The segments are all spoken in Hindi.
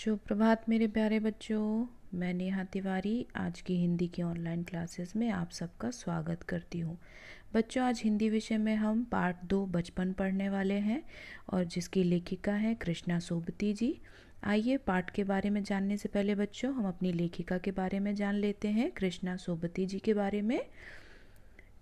शुभ प्रभात मेरे प्यारे बच्चों। मैं नेहा तिवारी आज की हिंदी की ऑनलाइन क्लासेस में आप सबका स्वागत करती हूँ। बच्चों, आज हिंदी विषय में हम पार्ट 2 बचपन पढ़ने वाले हैं और जिसकी लेखिका है कृष्णा सोबती जी। आइए पाठ के बारे में जानने से पहले बच्चों हम अपनी लेखिका के बारे में जान लेते हैं, कृष्णा सोबती जी के बारे में।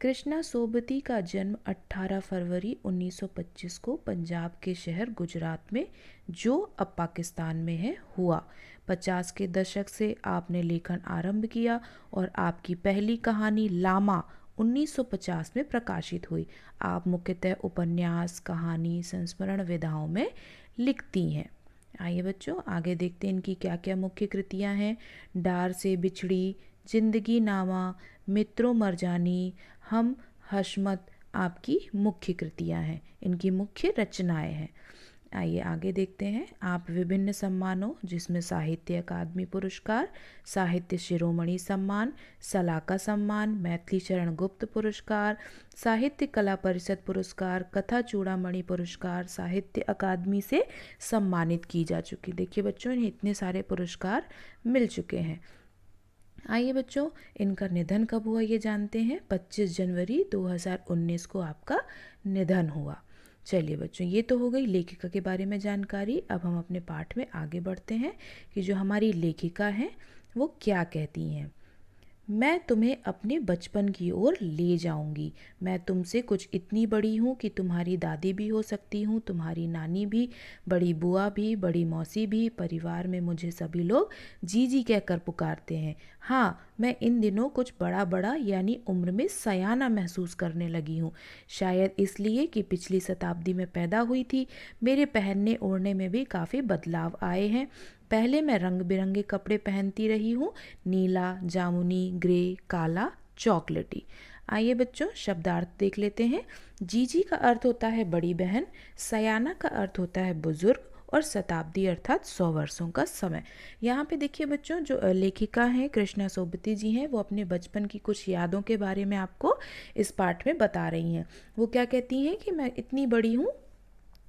कृष्णा सोबती का जन्म 18 फरवरी 1925 को पंजाब के शहर गुजरात में, जो अब पाकिस्तान में है, हुआ। 50 के दशक से आपने लेखन आरंभ किया और आपकी पहली कहानी लामा 1950 में प्रकाशित हुई। आप मुख्यतः उपन्यास, कहानी, संस्मरण विधाओं में लिखती हैं। आइए बच्चों आगे देखते हैं इनकी क्या क्या मुख्य कृतियां हैं। डार से बिछड़ी, जिंदगी नामा, मित्रों मरजानी, हम हशमत आपकी मुख्य कृतियां हैं, इनकी मुख्य रचनाएं हैं। आइए आगे देखते हैं। आप विभिन्न सम्मानों जिसमें साहित्य अकादमी पुरस्कार, साहित्य शिरोमणि सम्मान, सलाका सम्मान, मैथिली चरण गुप्त पुरस्कार, साहित्य कला परिषद पुरस्कार, कथा चूड़ामणि पुरस्कार, साहित्य अकादमी से सम्मानित की जा चुकी। देखिए बच्चों, इन्हें इतने सारे पुरस्कार मिल चुके हैं। आइए बच्चों, इनका निधन कब हुआ ये जानते हैं। 25 जनवरी 2019 को आपका निधन हुआ। चलिए बच्चों, ये तो हो गई लेखिका के बारे में जानकारी। अब हम अपने पाठ में आगे बढ़ते हैं कि जो हमारी लेखिका हैं वो क्या कहती हैं। मैं तुम्हें अपने बचपन की ओर ले जाऊंगी। मैं तुमसे कुछ इतनी बड़ी हूँ कि तुम्हारी दादी भी हो सकती हूँ, तुम्हारी नानी भी, बड़ी बुआ भी, बड़ी मौसी भी। परिवार में मुझे सभी लोग जीजी कहकर पुकारते हैं। हाँ, मैं इन दिनों कुछ बड़ा बड़ा यानी उम्र में सयाना महसूस करने लगी हूँ। शायद इसलिए कि पिछली शताब्दी में पैदा हुई थी। मेरे पहनने ओढ़ने में भी काफ़ी बदलाव आए हैं। पहले मैं रंग बिरंगे कपड़े पहनती रही हूँ, नीला, जामुनी, ग्रे, काला, चॉकलेटी। आइए बच्चों शब्दार्थ देख लेते हैं। जीजी का अर्थ होता है बड़ी बहन, सयाना का अर्थ होता है बुजुर्ग और शताब्दी अर्थात 100 वर्षों का समय। यहाँ पे देखिए बच्चों, जो लेखिका हैं कृष्णा सोबती जी हैं, वो अपने बचपन की कुछ यादों के बारे में आपको इस पाठ में बता रही हैं। वो क्या कहती हैं कि मैं इतनी बड़ी हूँ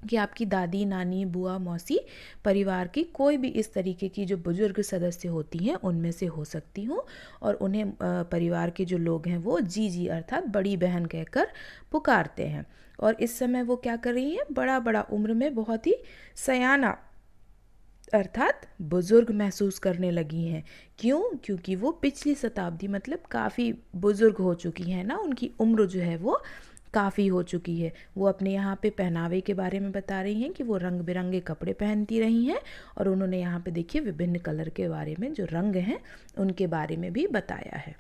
कि आपकी दादी, नानी, बुआ, मौसी, परिवार की कोई भी इस तरीके की जो बुजुर्ग सदस्य होती हैं उनमें से हो सकती हूँ, और उन्हें परिवार के जो लोग हैं वो जीजी अर्थात बड़ी बहन कहकर पुकारते हैं। और इस समय वो क्या कर रही हैं, बड़ा बड़ा उम्र में बहुत ही सयाना अर्थात बुजुर्ग महसूस करने लगी हैं। क्यों? क्योंकि वो पिछली शताब्दी मतलब काफ़ी बुजुर्ग हो चुकी हैं ना, उनकी उम्र जो है वो काफ़ी हो चुकी है। वो अपने यहाँ पे पहनावे के बारे में बता रही हैं कि वो रंग बिरंगे कपड़े पहनती रही हैं, और उन्होंने यहाँ पे देखिए विभिन्न कलर के बारे में, जो रंग हैं उनके बारे में भी बताया है।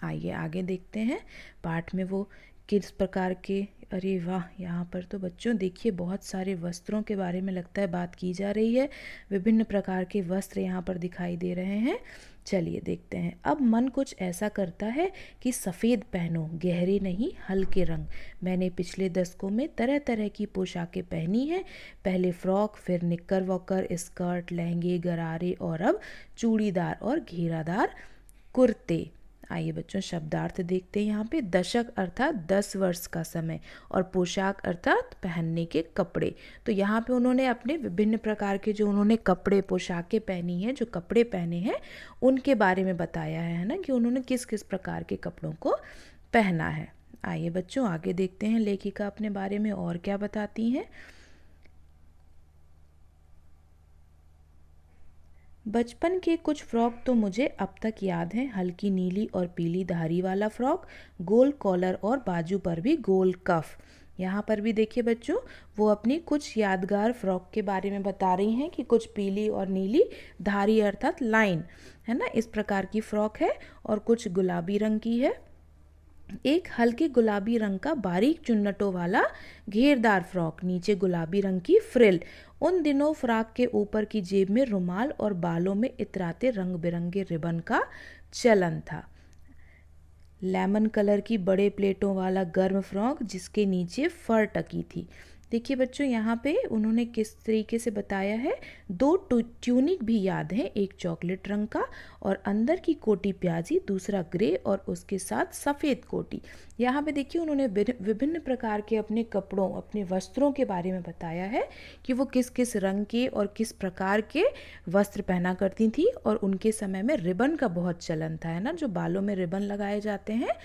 आइए आगे देखते हैं पाठ में वो किस प्रकार के, अरे वाह, यहाँ पर तो बच्चों देखिए बहुत सारे वस्त्रों के बारे में लगता है बात की जा रही है। विभिन्न प्रकार के वस्त्र यहाँ पर दिखाई दे रहे हैं। चलिए देखते हैं। अब मन कुछ ऐसा करता है कि सफ़ेद पहनो, गहरे नहीं हल्के रंग। मैंने पिछले दशकों में तरह तरह की पोशाकें पहनी हैं। पहले फ्रॉक, फिर निक्कर वॉकर, स्कर्ट, लहंगे, गरारे और अब चूड़ीदार और घेरादार कुर्ते। आइए बच्चों शब्दार्थ देखते हैं। यहाँ पे दशक अर्थात 10 वर्ष का समय, और पोशाक अर्थात पहनने के कपड़े। तो यहाँ पे उन्होंने अपने विभिन्न प्रकार के जो उन्होंने कपड़े, पोशाकें पहनी हैं, जो कपड़े पहने हैं उनके बारे में बताया है ना, कि उन्होंने किस किस प्रकार के कपड़ों को पहना है। आइए बच्चों आगे देखते हैं लेखिका अपने बारे में और क्या बताती हैं। बचपन के कुछ फ्रॉक तो मुझे अब तक याद हैं। हल्की नीली और पीली धारी वाला फ्रॉक, गोल कॉलर और बाजू पर भी गोल कफ। यहाँ पर भी देखिए बच्चों, वो अपनी कुछ यादगार फ्रॉक के बारे में बता रही हैं कि कुछ पीली और नीली धारी अर्थात लाइन है ना, इस प्रकार की फ्रॉक है, और कुछ गुलाबी रंग की है। एक हल्के गुलाबी रंग का बारीक चुन्नटों वाला घेरदार फ्रॉक, नीचे गुलाबी रंग की फ्रिल। उन दिनों फ्रॉक के ऊपर की जेब में रुमाल और बालों में इतराते रंग बिरंगे रिबन का चलन था। लेमन कलर की बड़े प्लेटों वाला गर्म फ्रॉक जिसके नीचे फर टकी थी। देखिए बच्चों, यहाँ पे उन्होंने किस तरीके से बताया है। दो ट्यूनिक भी याद हैं, एक चॉकलेट रंग का और अंदर की कोटी प्याजी, दूसरा ग्रे और उसके साथ सफ़ेद कोटी। यहाँ पे देखिए उन्होंने विभिन्न प्रकार के अपने कपड़ों, अपने वस्त्रों के बारे में बताया है कि वो किस किस रंग के और किस प्रकार के वस्त्र पहना करती थी। और उनके समय में रिबन का बहुत चलन था, है ना, जो बालों में रिबन लगाए जाते हैं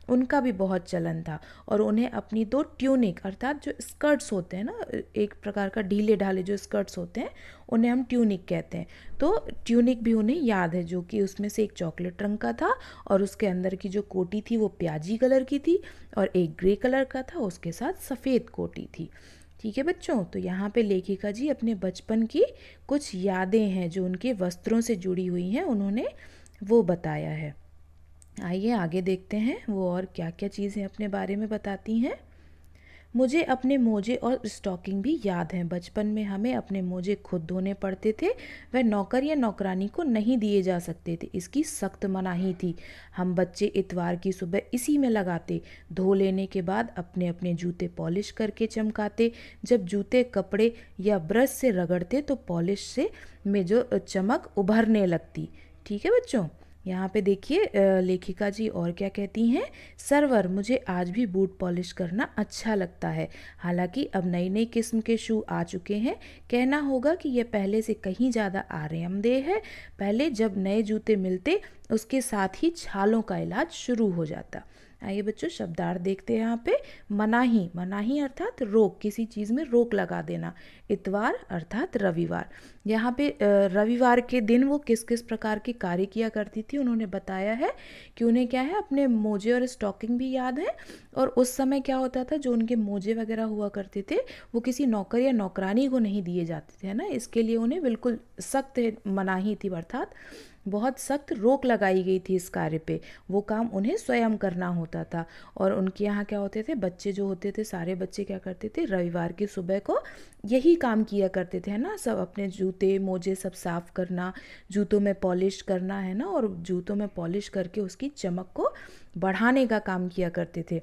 उनका भी बहुत चलन था। और उन्हें अपनी दो ट्यूनिक अर्थात जो स्कर्ट्स होते हैं ना, एक प्रकार का ढीले ढाले जो स्कर्ट्स होते हैं उन्हें हम ट्यूनिक कहते हैं। तो ट्यूनिक भी उन्हें याद है, जो कि उसमें से एक चॉकलेट रंग का था और उसके अंदर की जो कोटी थी वो प्याजी कलर की थी और एक ग्रे कलर का था, उसके साथ सफ़ेद कोटी थी। ठीक है बच्चों, तो यहाँ पे लेखिका जी अपने बचपन की कुछ यादें हैं जो उनके वस्त्रों से जुड़ी हुई हैं, उन्होंने वो बताया है। आइए आगे देखते हैं वो और क्या क्या चीज़ें अपने बारे में बताती हैं। मुझे अपने मोजे और स्टॉकिंग भी याद हैं। बचपन में हमें अपने मोजे खुद धोने पड़ते थे, वह नौकर या नौकरानी को नहीं दिए जा सकते थे, इसकी सख्त मनाही थी। हम बच्चे इतवार की सुबह इसी में लगाते, धो लेने के बाद अपने अपने जूते पॉलिश करके चमकाते। जब जूते कपड़े या ब्रश से रगड़ते तो पॉलिश से में जो चमक उभरने लगती। ठीक है बच्चों, यहाँ पे देखिए लेखिका जी और क्या कहती हैं। सरवर, मुझे आज भी बूट पॉलिश करना अच्छा लगता है। हालांकि अब नई नई किस्म के शू आ चुके हैं, कहना होगा कि यह पहले से कहीं ज़्यादा आरामदेह है। पहले जब नए जूते मिलते उसके साथ ही छालों का इलाज शुरू हो जाता। आइए बच्चों शब्दार्थ देखते हैं यहाँ पे। मनाही, मनाही अर्थात रोक, किसी चीज़ में रोक लगा देना। इतवार अर्थात रविवार। यहाँ पे रविवार के दिन वो किस किस प्रकार के कार्य किया करती थी उन्होंने बताया है कि उन्हें क्या है, अपने मोजे और स्टॉकिंग भी याद है। और उस समय क्या होता था, जो उनके मोजे वगैरह हुआ करते थे वो किसी नौकर या नौकरानी को नहीं दिए जाते थे, है ना। इसके लिए उन्हें बिल्कुल सख्त मनाही थी, अर्थात बहुत सख्त रोक लगाई गई थी इस कार्य पे। वो काम उन्हें स्वयं करना होता था। और उनके यहाँ क्या होते थे, बच्चे जो होते थे, सारे बच्चे क्या करते थे, रविवार की सुबह को यही काम किया करते थे, है ना। सब अपने जूते मोजे सब साफ करना, जूतों में पॉलिश करना, है ना, और जूतों में पॉलिश करके उसकी चमक को बढ़ाने का काम किया करते थे।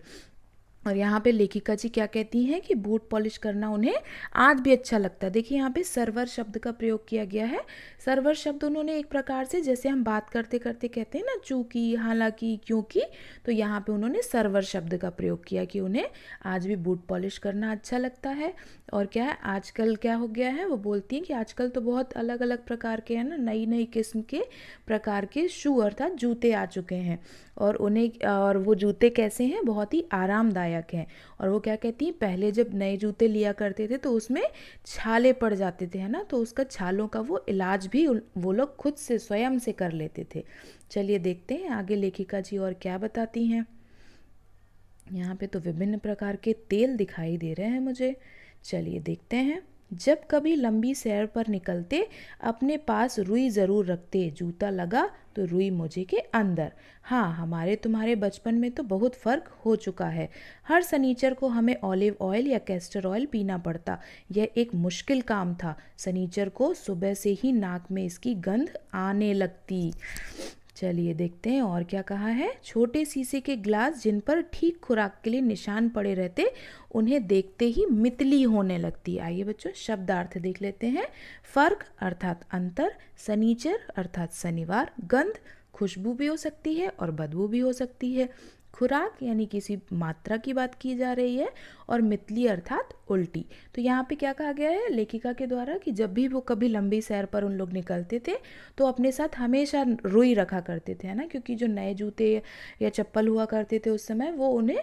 और यहाँ पे लेखिका जी क्या कहती हैं कि बूट पॉलिश करना उन्हें आज भी अच्छा लगता है। देखिए यहाँ पे सरवर शब्द का प्रयोग किया गया है। सरवर शब्द उन्होंने एक प्रकार से, जैसे हम बात करते करते कहते हैं ना चूंकि, हालांकि, क्योंकि, तो यहाँ पे उन्होंने सरवर शब्द का प्रयोग किया कि उन्हें आज भी बूट पॉलिश करना अच्छा लगता है। और क्या है, आजकल क्या हो गया है, वो बोलती हैं कि आजकल तो बहुत अलग अलग प्रकार के, है ना, नई नई किस्म के प्रकार के शू अर्थात जूते आ चुके हैं। और उन्हें, और वो जूते कैसे हैं, बहुत ही आरामदायक हैं। और वो क्या कहती हैं, पहले जब नए जूते लिया करते थे तो उसमें छाले पड़ जाते थे, है ना, तो उसका छालों का वो इलाज भी वो लोग खुद से स्वयं से कर लेते थे। चलिए देखते हैं आगे लेखिका जी और क्या बताती हैं। यहाँ पे तो विभिन्न प्रकार के तेल दिखाई दे रहे हैं मुझे। चलिए देखते हैं। जब कभी लंबी सैर पर निकलते अपने पास रुई ज़रूर रखते, जूता लगा तो रुई मोजे के अंदर। हाँ, हमारे तुम्हारे बचपन में तो बहुत फ़र्क हो चुका है। हर सनीचर को हमें ऑलिव ऑयल या कैस्टर ऑयल पीना पड़ता। यह एक मुश्किल काम था। सनीचर को सुबह से ही नाक में इसकी गंध आने लगती। चलिए देखते हैं और क्या कहा है। छोटे शीशे के ग्लास जिन पर ठीक खुराक के लिए निशान पड़े रहते, उन्हें देखते ही मितली होने लगती। आइए बच्चों शब्दार्थ देख लेते हैं। फर्क अर्थात अंतर, सनीचर अर्थात शनिवार, गंध खुशबू भी हो सकती है और बदबू भी हो सकती है, खुराक यानी किसी मात्रा की बात की जा रही है, और मितली अर्थात उल्टी। तो यहाँ पे क्या कहा गया है लेखिका के द्वारा कि जब भी वो कभी लंबी सैर पर उन लोग निकलते थे तो अपने साथ हमेशा रुई रखा करते थे, है ना, क्योंकि जो नए जूते या चप्पल हुआ करते थे उस समय वो उन्हें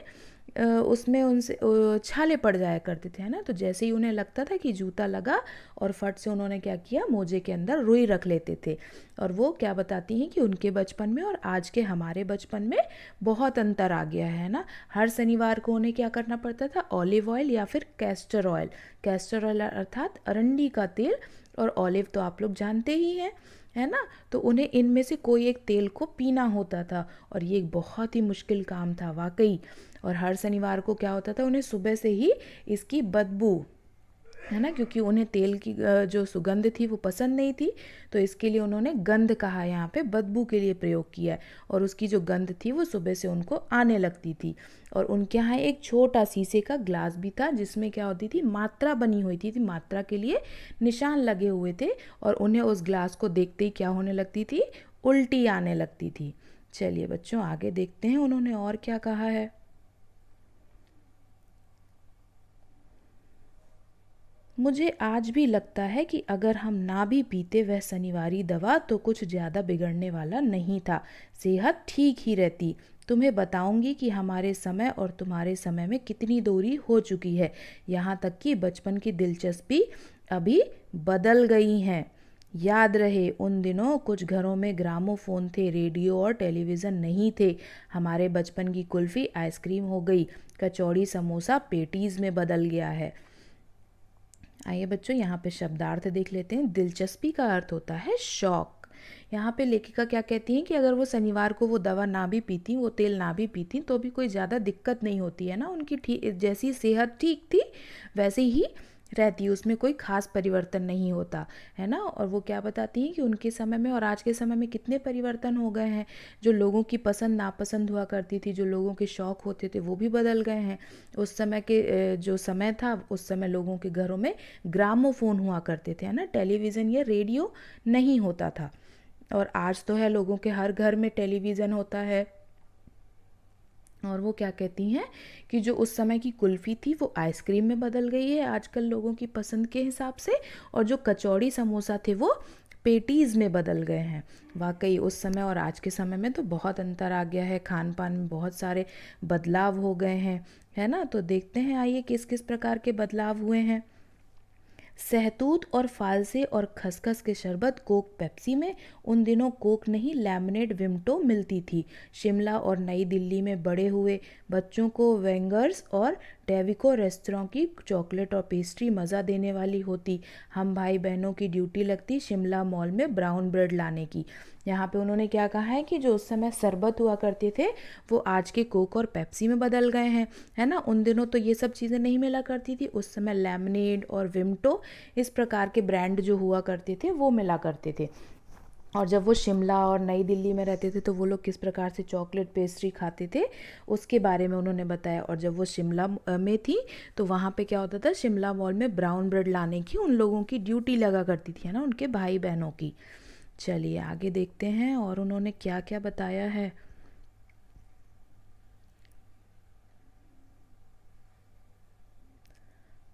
उसमें उनसे छाले पड़ जाया करते थे, है ना। तो जैसे ही उन्हें लगता था कि जूता लगा और फट से उन्होंने क्या किया, मोजे के अंदर रुई रख लेते थे। और वो क्या बताती हैं कि उनके बचपन में और आज के हमारे बचपन में बहुत अंतर आ गया है ना। हर शनिवार को उन्हें क्या करना पड़ता था, ऑलिव ऑयल या फिर कैस्टर ऑयल। कैस्टर ऑयल अर्थात अरंडी का तेल, और ऑलिव तो आप लोग जानते ही हैं, है ना। तो उन्हें इनमें से कोई एक तेल को पीना होता था और ये एक बहुत ही मुश्किल काम था वाकई। और हर शनिवार को क्या होता था, उन्हें सुबह से ही इसकी बदबू है ना, क्योंकि उन्हें तेल की जो सुगंध थी वो पसंद नहीं थी, तो इसके लिए उन्होंने गंध कहा यहाँ पे, बदबू के लिए प्रयोग किया है। और उसकी जो गंध थी वो सुबह से उनको आने लगती थी। और उनके यहाँ एक छोटा शीशे का ग्लास भी था जिसमें क्या होती थी, मात्रा बनी हुई थी, मात्रा के लिए निशान लगे हुए थे। और उन्हें उस ग्लास को देखते ही क्या होने लगती थी, उल्टी आने लगती थी। चलिए बच्चों आगे देखते हैं उन्होंने और क्या कहा है। मुझे आज भी लगता है कि अगर हम ना भी पीते वह शनिवारी दवा तो कुछ ज़्यादा बिगड़ने वाला नहीं था, सेहत ठीक ही रहती। तुम्हें बताऊंगी कि हमारे समय और तुम्हारे समय में कितनी दूरी हो चुकी है, यहाँ तक कि बचपन की दिलचस्पी अभी बदल गई हैं। याद रहे उन दिनों कुछ घरों में ग्रामोफोन थे, रेडियो और टेलीविज़न नहीं थे। हमारे बचपन की कुल्फ़ी आइसक्रीम हो गई, कचौड़ी समोसा पेटीज़ में बदल गया है। आइए बच्चों यहाँ पे शब्दार्थ देख लेते हैं। दिलचस्पी का अर्थ होता है शौक। यहाँ पे लेखिका क्या कहती हैं कि अगर वो शनिवार को वो दवा ना भी पीती, वो तेल ना भी पीती, तो भी कोई ज़्यादा दिक्कत नहीं होती है ना, उनकी ठीक जैसी सेहत ठीक थी वैसे ही रहती, उसमें कोई खास परिवर्तन नहीं होता है ना। और वो क्या बताती हैं कि उनके समय में और आज के समय में कितने परिवर्तन हो गए हैं। जो लोगों की पसंद नापसंद हुआ करती थी, जो लोगों के शौक होते थे, वो भी बदल गए हैं। उस समय के जो समय था, उस समय लोगों के घरों में ग्रामोफोन हुआ करते थे, है ना, टेलीविज़न या रेडियो नहीं होता था। और आज तो है लोगों के हर घर में टेलीविज़न होता है। और वो क्या कहती हैं कि जो उस समय की कुल्फ़ी थी वो आइसक्रीम में बदल गई है आजकल लोगों की पसंद के हिसाब से, और जो कचौड़ी समोसा थे वो पेटीज़ में बदल गए हैं। वाकई उस समय और आज के समय में तो बहुत अंतर आ गया है, खान पान में बहुत सारे बदलाव हो गए हैं, है ना। तो देखते हैं आइए किस किस प्रकार के बदलाव हुए हैं। सहतूत और फालसे और खसखस के शरबत कोक पेप्सी में। उन दिनों कोक नहीं, लैमिनेट विमटो मिलती थी। शिमला और नई दिल्ली में बड़े हुए बच्चों को वेंगर्स और डेविको रेस्तरां की चॉकलेट और पेस्ट्री मज़ा देने वाली होती। हम भाई बहनों की ड्यूटी लगती शिमला मॉल में ब्राउन ब्रेड लाने की। यहाँ पे उन्होंने क्या कहा है कि जो उस समय शरबत हुआ करते थे वो आज के कोक और पेप्सी में बदल गए हैं, है ना। उन दिनों तो ये सब चीज़ें नहीं मिला करती थी, उस समय लेमनेड और विमटो इस प्रकार के ब्रांड जो हुआ करते थे वो मिला करते थे। और जब वो शिमला और नई दिल्ली में रहते थे तो वो लोग किस प्रकार से चॉकलेट पेस्ट्री खाते थे उसके बारे में उन्होंने बताया। और जब वो शिमला में थी तो वहाँ पे क्या होता था, शिमला मॉल में ब्राउन ब्रेड लाने की उन लोगों की ड्यूटी लगा करती थी, है ना, उनके भाई बहनों की। चलिए आगे देखते हैं और उन्होंने क्या क्या बताया है।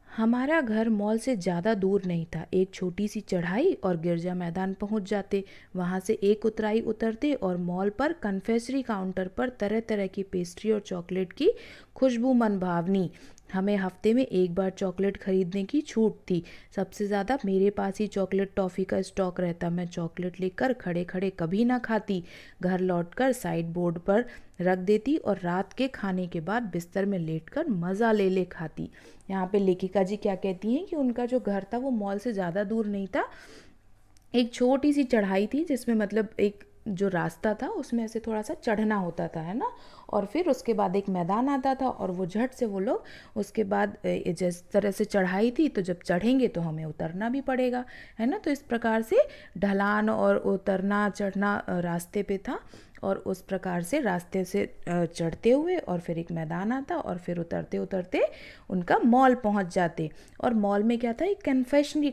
हमारा घर मॉल से ज़्यादा दूर नहीं था, एक छोटी सी चढ़ाई और गिरजा मैदान पहुंच जाते। वहां से एक उतराई उतरते और मॉल पर कन्फेक्शनरी काउंटर पर तरह तरह की पेस्ट्री और चॉकलेट की खुशबू मन भावनी। हमें हफ्ते में एक बार चॉकलेट खरीदने की छूट थी। सबसे ज़्यादा मेरे पास ही चॉकलेट टॉफ़ी का स्टॉक रहता। मैं चॉकलेट लेकर खड़े खड़े कभी ना खाती, घर लौटकर साइड बोर्ड पर रख देती और रात के खाने के बाद बिस्तर में लेटकर मज़ा ले ले खाती। यहाँ पे लेखिका जी क्या कहती हैं कि उनका जो घर था वो मॉल से ज़्यादा दूर नहीं था, एक छोटी सी चढ़ाई थी जिसमें मतलब एक जो रास्ता था उसमें ऐसे थोड़ा सा चढ़ना होता था, है ना। और फिर उसके बाद एक मैदान आता था और वो झट से वो लोग उसके बाद जिस तरह से चढ़ाई थी तो जब चढ़ेंगे तो हमें उतरना भी पड़ेगा, है ना। तो इस प्रकार से ढलान और उतरना चढ़ना रास्ते पे था। और उस प्रकार से रास्ते से चढ़ते हुए और फिर एक मैदान आता और फिर उतरते उतरते उनका मॉल पहुंच जाते। और मॉल में क्या था, एक कन्फेक्शनरी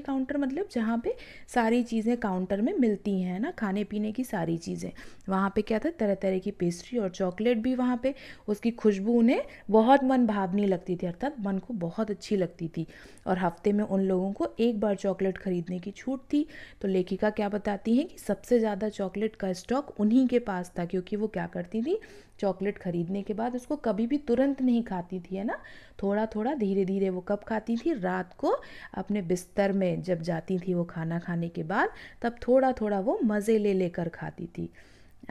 काउंटर मतलब जहाँ पे सारी चीज़ें काउंटर में मिलती हैं ना, खाने पीने की सारी चीज़ें। वहाँ पे क्या था, तरह तरह की पेस्ट्री और चॉकलेट भी वहाँ पे, उसकी खुशबू उन्हें बहुत मन भावनी लगती थी, अर्थात मन को बहुत अच्छी लगती थी। और हफ्ते में उन लोगों को एक बार चॉकलेट खरीदने की छूट थी। तो लेखिका क्या बताती हैं कि सबसे ज़्यादा चॉकलेट का स्टॉक उन्हीं के पास था, क्योंकि वो क्या करती थी, चॉकलेट खरीदने के बाद उसको कभी भी तुरंत नहीं खाती थी, है ना। थोड़ा थोड़ा धीरे धीरे वो कब खाती थी, रात को अपने बिस्तर में जब जाती थी वो खाना खाने के बाद, तब थोड़ा थोड़ा वो मज़े ले लेकर खाती थी।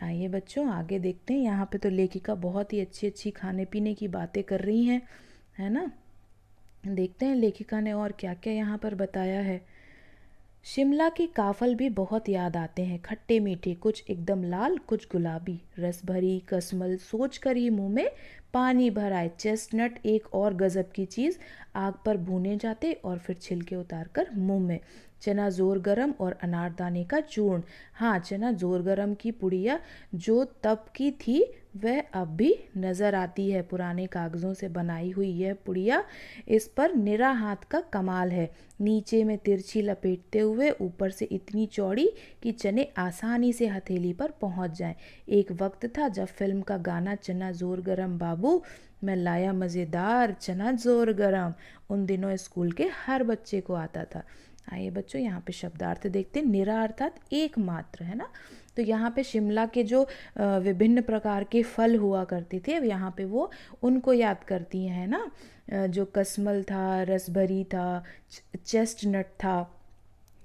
आइए बच्चों आगे देखते हैं। यहाँ पे तो लेखिका बहुत ही अच्छी अच्छी खाने पीने की बातें कर रही हैं, है ना। देखते हैं लेखिका ने और क्या क्या यहाँ पर बताया है। शिमला के काफल भी बहुत याद आते हैं, खट्टे मीठे, कुछ एकदम लाल कुछ गुलाबी, रस भरी कसमल सोच कर ही मुंह में पानी भर आए। चेस्टनट एक और गजब की चीज़, आग पर भूने जाते और फिर छिलके उतार कर मुंह में। चना जोर गरम और अनारदाने का चूर्ण। हाँ, चना जोर गरम की पुड़िया जो तब की थी वह अब भी नज़र आती है। पुराने कागज़ों से बनाई हुई यह पुड़िया, इस पर निरा हाथ का कमाल है। नीचे में तिरछी लपेटते हुए, ऊपर से इतनी चौड़ी कि चने आसानी से हथेली पर पहुंच जाएं। एक वक्त था जब फिल्म का गाना चना जोर गरम बाबू मैं लाया मज़ेदार चना जोर गरम उन दिनों स्कूल के हर बच्चे को आता था। आइए बच्चों, यहाँ पे शब्दार्थ देखते हैं। निरा अर्थात एकमात्र, है ना। तो यहाँ पे शिमला के जो विभिन्न प्रकार के फल हुआ करते थे, यहाँ पे वो उनको याद करती हैं, है ना। जो कसमल था, रसभरी था, चेस्टनट था,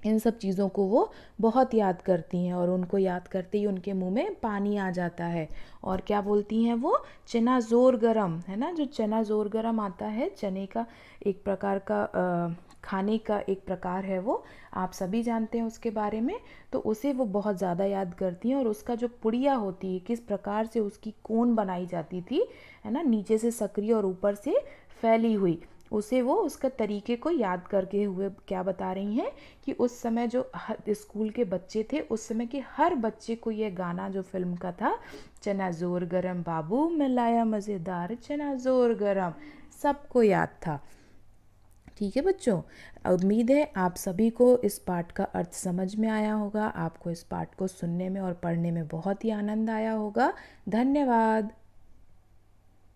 इन सब चीज़ों को वो बहुत याद करती हैं और उनको याद करते ही उनके मुंह में पानी आ जाता है। और क्या बोलती हैं वो? चना ज़ोर गरम, है ना। जो चना ज़ोर गरम आता है, चने का एक प्रकार का खाने का एक प्रकार है, वो आप सभी जानते हैं उसके बारे में। तो उसे वो बहुत ज़्यादा याद करती हैं और उसका जो पुड़िया होती है, किस प्रकार से उसकी कोन बनाई जाती थी, है ना, नीचे से सक्रिय और ऊपर से फैली हुई, उसे वो उसका तरीके को याद करके हुए क्या बता रही हैं कि उस समय जो स्कूल के बच्चे थे, उस समय के हर बच्चे को ये गाना जो फिल्म का था, चना जोर गरम बाबू मैं लाया मज़ेदार चना जोर गरम, सबको याद था। ठीक है बच्चों, उम्मीद है आप सभी को इस पाठ का अर्थ समझ में आया होगा। आपको इस पाठ को सुनने में और पढ़ने में बहुत ही आनंद आया होगा। धन्यवाद।